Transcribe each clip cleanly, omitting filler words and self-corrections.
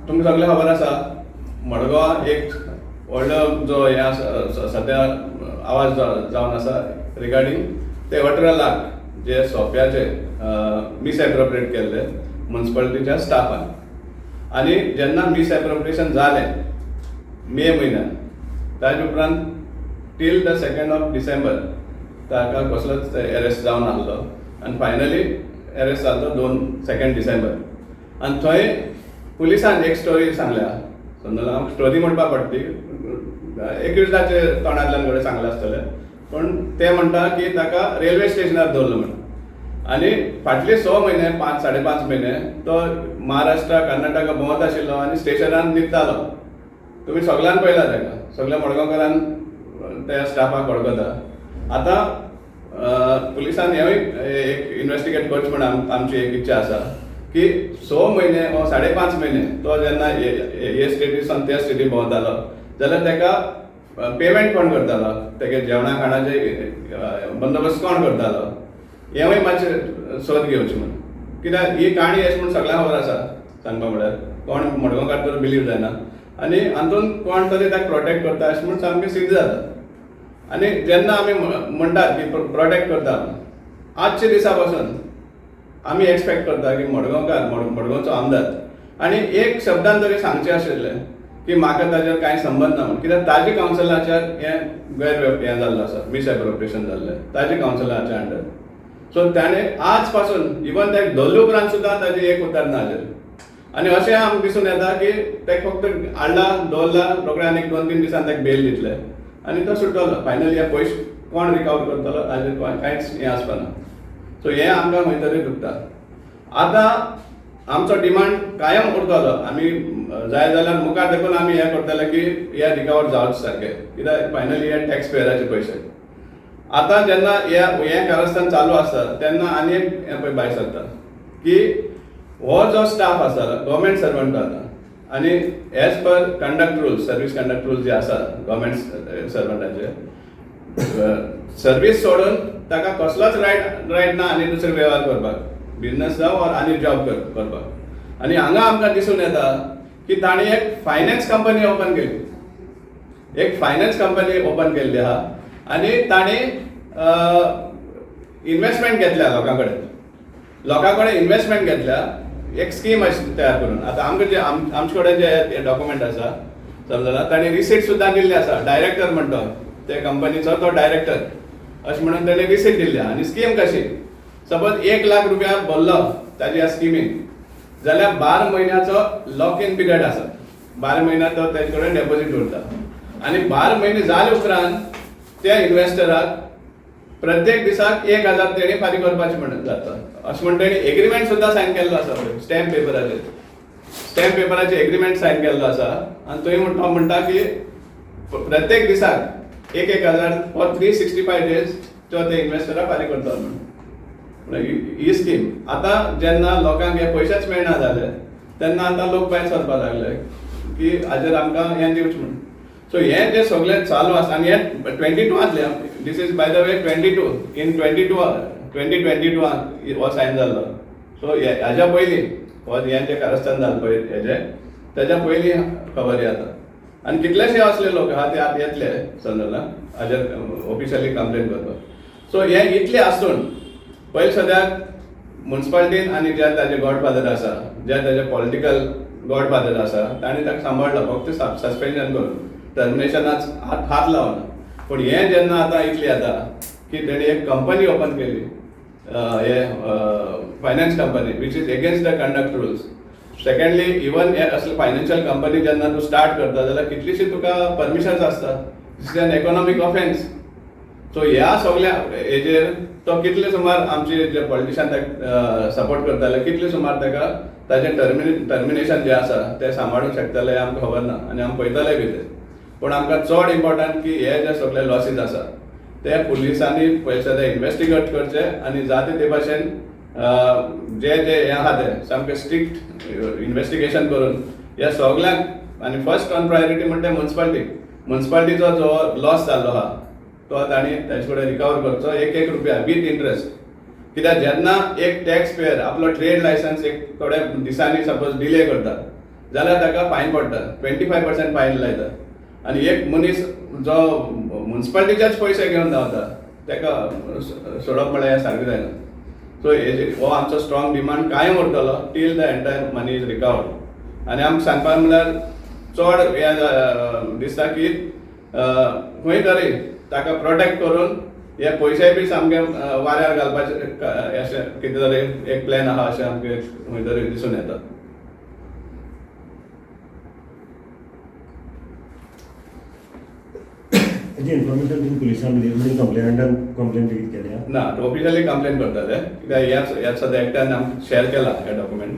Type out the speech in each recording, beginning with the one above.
तुमकां सगळें खबर आसा मडगांव एक व्हडलो जो हे आसा सद्या आवाज जावन आसा रिगार्डींग ते 18 लाख जे सोप्याचे मिसएप्रोप्रिएट केल्ले म्युनिसिपालिटीच्या स्टाफान. आनी जेन्ना मिसएप्रोप्रिएशन जालें मे म्हयन्यात ताजे उपरांत टील द 2 डिसेंबर ताका कसलोच अरेस्ट जावन आसलो आनी फायनली अरेस्ट जालो 2 डिसेंबर. आनी थंय पुलिसान एक स्टोरी सांगल्या, समजा हांव स्टोरी म्हणपाक पडटी, एक्युजाचे तोंडांतल्यान कडेन सांगलें आसतलें, पूण ते म्हणटा की ताका रेल्वे स्टेशनार दवरलो म्हणून. आनी फाटले 6 म्हयने 5-5.5 म्हयने तो महाराष्ट्रा कर्नाटका भोंवत आशिल्लो आनी स्टेशनार न्हिदतालो. तुमी सगळ्यान पळयला ताका, सगळ्या मडगांवकारान त्या स्टाफाक वळखता. आतां पुलिसान हेंवूय एक इन्वेस्टिगेट करचें म्हणून आमची एक इच्छा आसा की 6 म्हयने वा 5.5 म्हयने तो जेन्ना हे स्टेटीसान त्या स्टेटी भोंवतालो जाल्यार ताका पेमेंट कोण करतालो, तेगे जेवणा खाणाचे बंदोबस्त कोण करतालो, हेंवूय मातशें सोद घेवचें म्हणून. कित्याक ही काणी अशें म्हणून सगळ्यांक खबर आसा सांगपा म्हळ्यार, कोण मडगांवकार तर बिलीव जायना आनी हातून कोण तरी ताका प्रोटेक्ट करता अशें म्हणून सामकें सिद्ध जाता. आनी जेन्ना आमी म्हणटात की प्रोटेक्ट करता, आजच्या दिसा पासून आमी एक्सपेक्ट करता की मडगांवकार मडगांवचो आमदार आनी एक शब्दान तरी सांगचें आशिल्लें की म्हाका ताजेर कांय संबंद ना म्हणून. कित्याक ताजे कावन्सिलाचेर हें जाल्लो आसा, मिसएप्रोप्रिएशन जाल्लें ताजे कावन्सिलाच्या अंडर. सो ताणें आज पासून इवन ते धरले उपरांत सुद्दां ताजें एक उतर ना हाजेर. आनी अशें आमकां दिसून येता की ते फक्त हाडला दवरला रोखडें आनी 2-3 दिसान ताका बेल दितले आनी तो सुटलो. फायनली हे पयशे कोण रिकवर करतलो ताजेर कांयच हें आसपाना. सो हें आमकां खंय तरी दुखता. आतां आमचो डिमांड कायम उरतलो. आमी जाय जाल्यार मुखार देखून आमी हें करतले की हे रिकवर जावचे सारकें, कित्याक फायनली हे टॅक्स पेयराचे पयशे. आतां जेन्ना हें कारस्थान चालू आसता तेन्ना आनी एक हें पळय भायर सरता की हो जो स्टाफ आसा गव्हर्मेंट सर्वंट आसा आनी as per conduct rules, service conduct rules जे आसा गव्हर्मेंट सर्वंटाचे, सर्वीस सोडून ताका कसलोच रायट ना आनी दुसरे वेव्हार करपाक, बिझनस जावं वा आनी जॉब करपाक. आनी हांगा आमकां दिसून येता की ताणें एक फायनान्स कंपनी ओपन केली, एक फायनान्स कंपनी ओपन केल्ली आहा आनी ताणें इन्वेस्टमेंट घेतल्या लोकां कडेन इन्वेस्टमेंट घेतल्या एक स्कीम अशी तयार करून. आतां आमकां जे आमचे कडेन जे डॉक्युमेंट आसा समजला, ताणें रिसीट सुद्दां दिल्ली आसा. डायरेक्टर म्हणतो ते कंपनीचो तो डायरेक्टर अशें म्हणून ताणें रिसीट दिल्ली. आनी स्कीम कशी, सपोज 1 लाख रुपया भरलो ताजे ह्या स्किमीन जाल्यार 12 म्हयन्याचो लॉक इन पिरियड आसा. 12 म्हयन्या तो तेजे कडेन डेपॉझीट उरता आनी 12 म्हयने जाले उपरांत त्या इन्वेस्टराक प्रत्येक दिसाक 1000 तेणी फारीक करपाचें म्हणून जाता. अशें म्हणून तेणी एग्रीमेंट सुद्दां सायन केल्लो आसा पळय, स्टॅम्प पेपराचेर एग्रीमेंट सायन केल्लो आसा. आनी थंय तो म्हणटा की प्रत्येक दिसाक 1000 फॉर 365 डेज तो ते इन्वेस्टराक फारीक करता म्हणून ही स्कीम. आतां जेन्ना लोकांक हे पयशेच मेळना जाले तेन्ना आतां लोक भायर सरपाक लागले की हाजेर आमकां हें दिवचें म्हणून. सो हें जें सगळें चालू आसा आनी हें 22 दीस is by the way 22 in 2022 हो सायन जाल्लो. सो हाज्या पयलीं हें जें कारस्थान जालें पळय हेजें तेज्या पयलीं खबर येता. आनी कितलेशे असले लोक आहा ते आतां येतले समजला हाजेर ऑफिशियली कंप्लेन करपाक. सो हें इतलें आसून पयलीं सद्याक म्युनिसिपालिटीन आनी जे ताजे गॉडफादर आसा, जे ताजे पॉलिटिकल गॉडफादर आसा ताणें ताका सांबाळलो फक्त सस्पेन्शन करून, टर्मिनेशनाच हात लावना. पूण हें जेन्ना आतां इतलें येता की तेणी एक कंपनी ओपन केली, हे finance company which is against the conduct rules. Secondly even असले फायनान्शियल कंपनी जेन्ना तूं स्टार्ट करता जाल्यार कितलीशी तुका परमिशन्स आसता. This is an economic offence. So ह्या सगळ्या हेजेर तो कितले सुमार आमचे जे पॉलिटिशियन ताका सपोर्ट करताले कितले सुमार ताका ताजें टर्मिनेशन जें आसा तें सांबाळूंक शकतले हें आमकां खबर ना आनी आमी पळयतले बी तें. पूण आमकां चड इम्पॉर्टंट की हे जे सगळे लॉसीस आसा ते पुलिसांनी पयलीं सद्या इन्वेस्टिगेट करचे आनी जाता ते भाशेन जे हें आहा तें सामकें स्ट्रिक्ट इन्वेस्टिगेशन करून ह्या सगळ्यांक. आनी फर्स्ट ऑन प्रायोरिटी म्हणटा म्युनिसिपालिटीचो जो लॉस जाल्लो आहा तो तांणी ताचे कडेन रिकवर करचो 1 रुपया विथ इंट्रस्ट. कित्याक जेन्ना एक टॅक्स पेयर आपलो ट्रेड लायसन्स एक थोड्या दिसांनी सपोज डिले करता जाल्यार ताका फायन पडटा 25% फायन लायता. आनी एक मनीस जो म्युन्सिपालिटीचेच पयशे घेवन धांवता ताका सोडप म्हळ्यार सारकें जायना. सो हो आमचो स्ट्रॉंग डिमांड कायम उरतलो till the entire money is recovered. आनी आमकां सांगपाक म्हळ्यार चड हें दिसता की खंय तरी ताका प्रोटेक्ट करून हे पयशे बी सामके वाऱ्यार घालपाचे अशें कितें तरी एक प्लॅन आहा अशें आमकां खंय तरी दिसून येता. इन्फॉर्मेशन तुम्ही पुलिसांक दिली कंप्लेंटान कंप्लेंट केल्या ना ऑफिशियली कंप्लेन करतले कित्याक ह्याच सद्या एकट्यान आमकां शेअर केला हे डॉक्युमेंट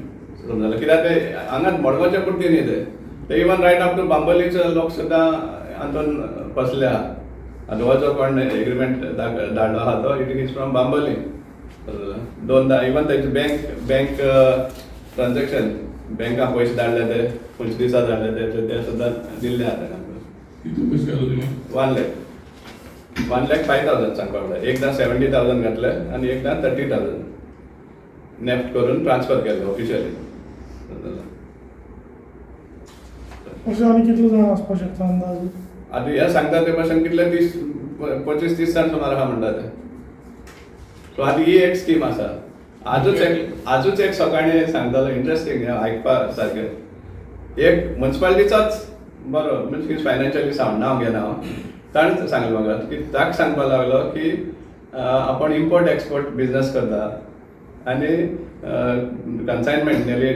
समजलें. कित्याक ते हांगाच मडगांवचे पुरती न्ही ते इवन रायट अप टू बांबोलीचे लोक सुद्दां हातून फसले आहा. आनी हो जो कोण एग्रीमेंट धाडलो आहा तो इट इज फ्रॉम बांबोली. दोनदा इवन तेचे बँक ट्रान्झॅक्शन बँकाक पयशे धाडले ते 25 दिसा धाडले ते सुद्दां दिल्ले आहा ताका. 1,05,000 सांगपाक जाय. एकदां 70,000 घातले आनी एकदां 30,000 नेफ्ट करून ट्रान्सफर केले ऑफिशियली. अशें आनी कितले जाण आसपाक शकता अंदाज? आतां हे सांगता ते भाशेन कितले 25-30 जाण सुमार आहा म्हणटा ते. सो आतां ही एक स्कीम आसा. आजूच एक सकाळी सांगतालो इंट्रस्टींग आयकपा सारकें. एक म्युन्सिपालिटीचोच बरो म्हणजे फायनान्शियली सावंड नांव घेना हांव. ताणें सांगलें म्हाका की ताका सांगपाक लागलो की आपण इम्पोर्ट एक्सपोर्ट बिजनेस करता आनी कन्सायनमेंट नेली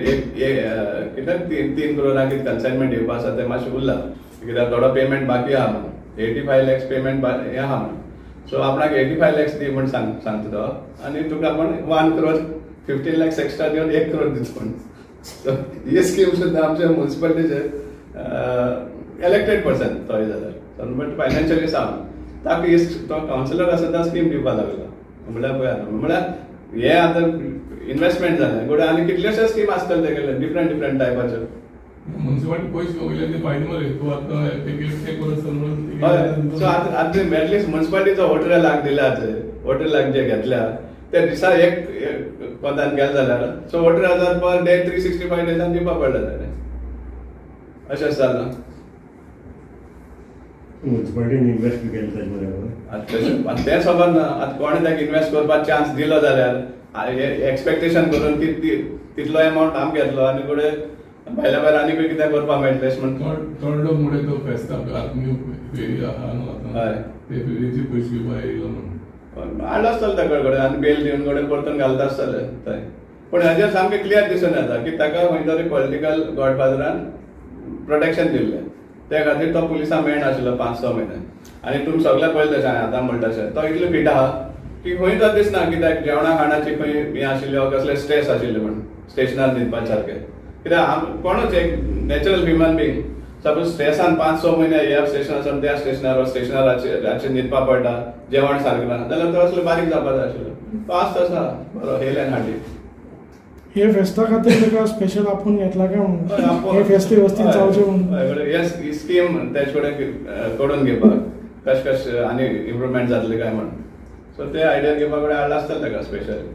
कित्याक 3 करोडा कितें कन्सायनमेंट येवपा आसा तें मातशें उरलां कित्याक थोडो पेमेंट बाकी आहा म्हणून 85 lakhs पेमेंट हें आहा म्हणून. सो आपणाक 85 lakhs दी म्हूण सांगता तो आनी तुका आपण 1 crore 15 lakhs एक्स्ट्रा दिवन 1 crore दिता म्हूण. सो ही स्कीम सुद्दां आमच्या म्युन्सिपालिटीचे इलेक्टेड पर्सन तो जाल्यार बट फायनान्शियली सावंड ताका तो कावन्सिलर आसा तो स्कीम दिवपाक लागलो म्हळ्यार पळय आतां म्हळ्यार हे आतां इन्वेस्टमेंट जालें गोड आनी कितलेशे स्कीम आसतले तेगेले डिफरंट टायपाच्यो. म्युन्सिपालिटी पयशे वयले ते फायन मरे तूं आतां ते करत सो आतां एटलिस्ट म्युन्सिपालिटीचो वॉटराक दिल्या वॉटराक जे घेतल्या ते दिसा एक पदान गेले जाल्यार सो 18,000 पर डे 365 डेजान दिवपाक पडलें ताणें. अशें जालां. म्युन्सिपालिटीन इन्वेस्ट केलें ताजे बरोबर तें खबर ना. आतां कोणें ताका इन्वेस्ट करपाक चान्स दिलो जाल्यार एक्सपेक्टेशन करून तितलो अमावंट आमकां घेतलो आनी फुडें भायल्या आनी कितें करपाक मेळटलें अशें म्हणून थोडे लोक मुळे तो फेस्ताक न्यू फेरी आहा न्हू आतां ते फेरीचे पयशे घेवपाक येयलो म्हणून हाडलो आसतलो ताका कडेन आनी बेल दिवन कडेन परतून घालता आसतले थंय. पूण हाजेर सामकें क्लियर दिसून येता की ताका खंय तरी पॉलिटिकल गॉडफादरान प्रोटेक्शन दिल्लें. त्या खातीर तो पुलिसांक मेळनाशिल्लो 5-6 म्हयने. आनी तुमी सगळे पळयलें तशें आतां म्हणटा तशें तो इतलो फीट आहा की खंय तर दिसना कित्याक जेवणा खाणाची खंय हें आशिल्लें कसलें स्ट्रेस आशिल्लें म्हणून स्टेशनार न्हिदपा सारकें. कित्याक कोणूच एक नॅचरल ह्युमन बींग सपोज स्ट्रेसान 5-6 म्हयने ह्या स्टेशनार त्या स्टेशनार रातचे न्हिदपा पडटा जेवण सारकें ना जाल्यार तो असलो बारीक जावपा जाय आशिल्लो. तो आसता तसा बरो हेलेन हाडली. हे फेस्ता खातीर ताका स्पेशल आपूण घेतला काय म्हणून हे फेस्त वेवस्थीत जावचे म्हणून ही स्कीम तेजे कडेन करून घेवपाक कशें आनी इम्प्रुवमेंट जातले काय म्हणून. सो ते आयडिया घेवपा कडेन हाडला आसतलें ताका स्पेशली.